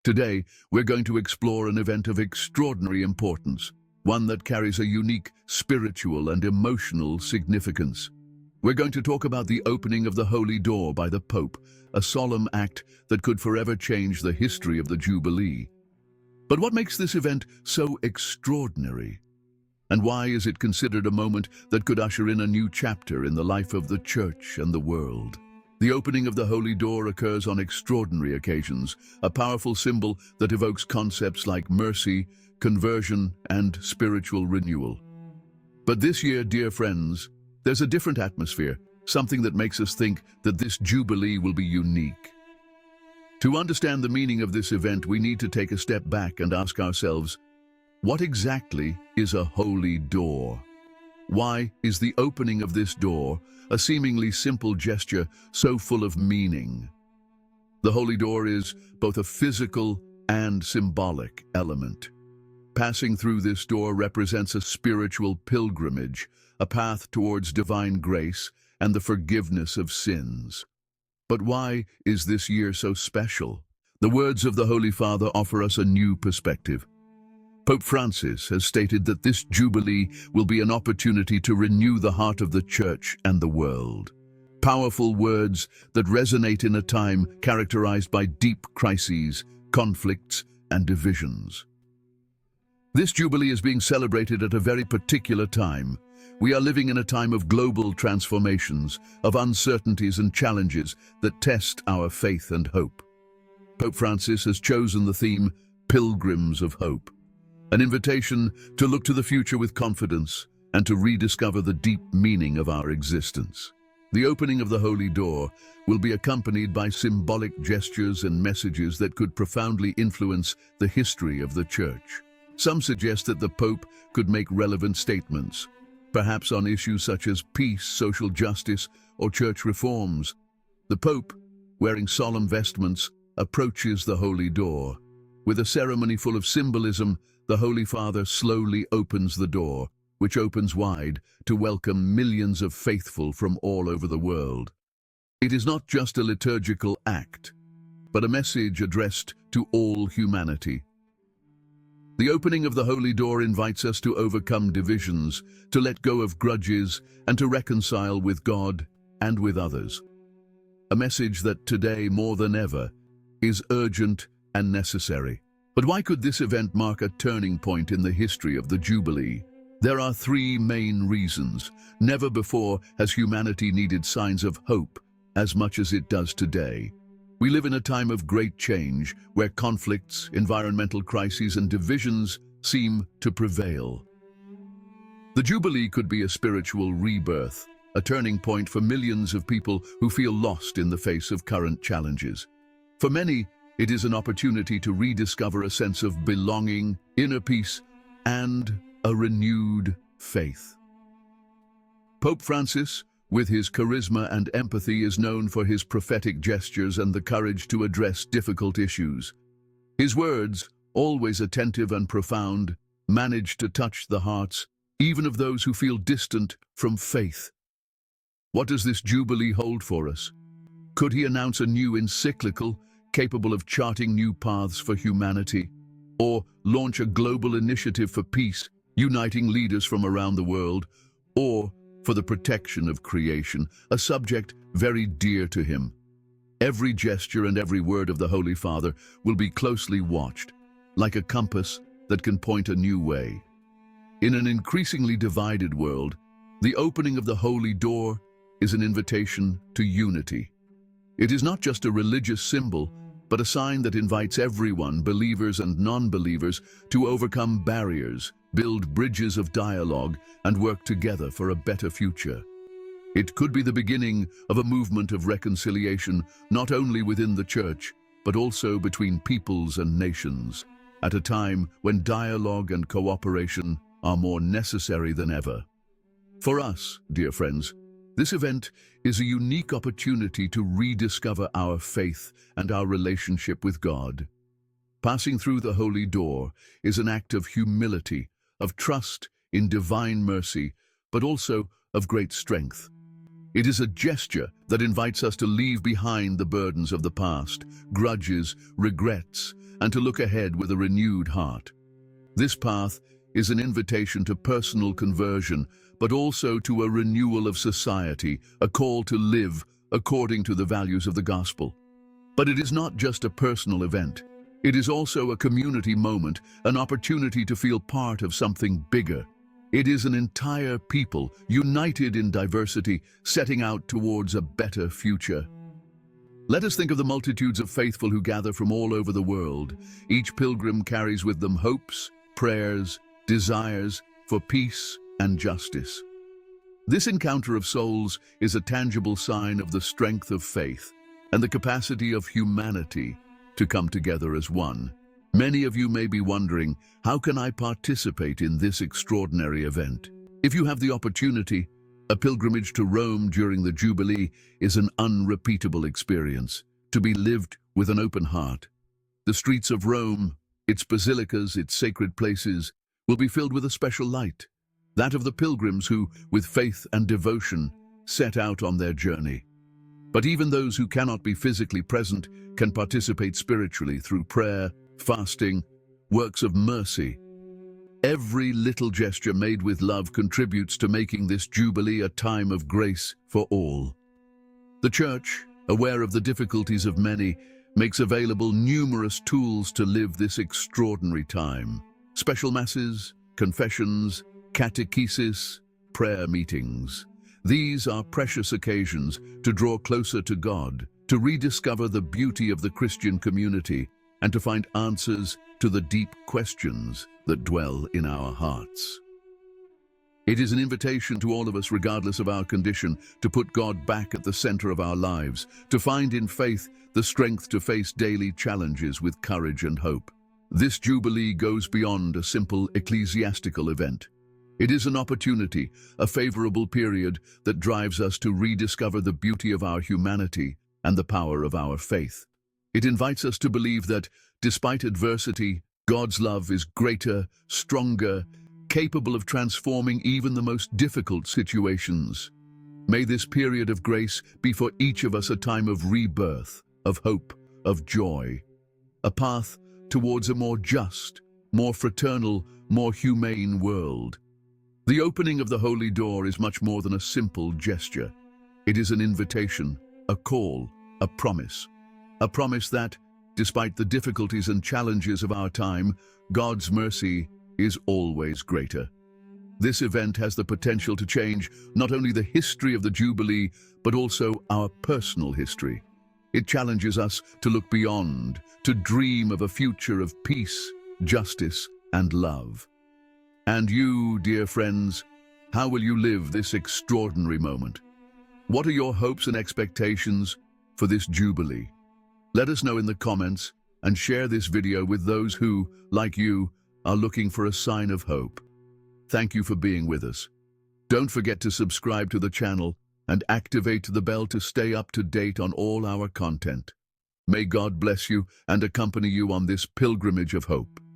Today, we're going to explore an event of extraordinary importance, one that carries a unique spiritual and emotional significance. We're going to talk about the opening of the Holy Door by the Pope, a solemn act that could forever change the history of the Jubilee. But what makes this event so extraordinary? And why is it considered a moment that could usher in a new chapter in the life of the Church and the world? The opening of the Holy Door occurs on extraordinary occasions, a powerful symbol that evokes concepts like mercy, conversion, and spiritual renewal. But this year, dear friends, there's a different atmosphere, something that makes us think that this Jubilee will be unique. To understand the meaning of this event, we need to take a step back and ask ourselves, what exactly is a holy door? Why is the opening of this door, a seemingly simple gesture, so full of meaning? The Holy Door is both a physical and symbolic element. Passing through this door represents a spiritual pilgrimage, a path towards divine grace and the forgiveness of sins. But why is this year so special? The words of the Holy Father offer us a new perspective. Pope Francis has stated that this Jubilee will be an opportunity to renew the heart of the Church and the world. Powerful words that resonate in a time characterized by deep crises, conflicts, and divisions. This Jubilee is being celebrated at a very particular time. We are living in a time of global transformations, of uncertainties and challenges that test our faith and hope. Pope Francis has chosen the theme, Pilgrims of Hope, an invitation to look to the future with confidence and to rediscover the deep meaning of our existence. The opening of the Holy Door will be accompanied by symbolic gestures and messages that could profoundly influence the history of the Church. Some suggest that the Pope could make relevant statements, perhaps on issues such as peace, social justice, or church reforms. The Pope, wearing solemn vestments, approaches the Holy Door. With a ceremony full of symbolism, the Holy Father slowly opens the door, which opens wide to welcome millions of faithful from all over the world. It is not just a liturgical act, but a message addressed to all humanity. The opening of the Holy Door invites us to overcome divisions, to let go of grudges, and to reconcile with God and with others. A message that today, more than ever, is urgent and necessary. But why could this event mark a turning point in the history of the Jubilee? There are three main reasons. Never before has humanity needed signs of hope as much as it does today. We live in a time of great change, where conflicts, environmental crises, and divisions seem to prevail. The Jubilee could be a spiritual rebirth, a turning point for millions of people who feel lost in the face of current challenges. For many, it is an opportunity to rediscover a sense of belonging, inner peace, and a renewed faith. Pope Francis, with his charisma and empathy, is known for his prophetic gestures and the courage to address difficult issues. His words, always attentive and profound, manage to touch the hearts even of those who feel distant from faith. What does this Jubilee hold for us? Could he announce a new encyclical capable of charting new paths for humanity, or launch a global initiative for peace, uniting leaders from around the world, or for the protection of creation, a subject very dear to him? Every gesture and every word of the Holy Father will be closely watched, like a compass that can point a new way. In an increasingly divided world, the opening of the Holy Door is an invitation to unity. It is not just a religious symbol, but a sign that invites everyone, believers and non-believers, to overcome barriers, build bridges of dialogue, and work together for a better future. It could be the beginning of a movement of reconciliation, not only within the Church, but also between peoples and nations, at a time when dialogue and cooperation are more necessary than ever. For us, dear friends, this event is a unique opportunity to rediscover our faith and our relationship with God. Passing through the Holy Door is an act of humility, of trust in divine mercy, but also of great strength. It is a gesture that invites us to leave behind the burdens of the past, grudges, regrets, and to look ahead with a renewed heart. This path is an invitation to personal conversion, but also to a renewal of society, a call to live according to the values of the gospel. But it is not just a personal event. It is also a community moment, an opportunity to feel part of something bigger. It is an entire people, united in diversity, setting out towards a better future. Let us think of the multitudes of faithful who gather from all over the world. Each pilgrim carries with them hopes, prayers, desires for peace and justice. This encounter of souls is a tangible sign of the strength of faith and the capacity of humanity to come together as one. Many of you may be wondering, how can I participate in this extraordinary event? If you have the opportunity, a pilgrimage to Rome during the Jubilee is an unrepeatable experience, to be lived with an open heart. The streets of Rome, its basilicas, its sacred places, will be filled with a special light, that of the pilgrims who, with faith and devotion, set out on their journey. But even those who cannot be physically present can participate spiritually through prayer, fasting, works of mercy. Every little gesture made with love contributes to making this Jubilee a time of grace for all. The Church, aware of the difficulties of many, makes available numerous tools to live this extraordinary time. Special masses, confessions, catechesis, prayer meetings. These are precious occasions to draw closer to God, to rediscover the beauty of the Christian community, and to find answers to the deep questions that dwell in our hearts. It is an invitation to all of us, regardless of our condition, to put God back at the center of our lives, to find in faith the strength to face daily challenges with courage and hope. This Jubilee goes beyond a simple ecclesiastical event. It is an opportunity, a favorable period that drives us to rediscover the beauty of our humanity and the power of our faith. It invites us to believe that, despite adversity, God's love is greater, stronger, capable of transforming even the most difficult situations. May this period of grace be for each of us a time of rebirth, of hope, of joy, a path towards a more just, more fraternal, more humane world. The opening of the Holy Door is much more than a simple gesture. It is an invitation, a call, a promise that, despite the difficulties and challenges of our time, God's mercy is always greater. This event has the potential to change not only the history of the Jubilee, but also our personal history. It challenges us to look beyond, to dream of a future of peace, justice, and love. And you, dear friends, how will you live this extraordinary moment? What are your hopes and expectations for this Jubilee? Let us know in the comments and share this video with those who, like you, are looking for a sign of hope. Thank you for being with us. Don't forget to subscribe to the channel and activate the bell to stay up to date on all our content. May God bless you and accompany you on this pilgrimage of hope.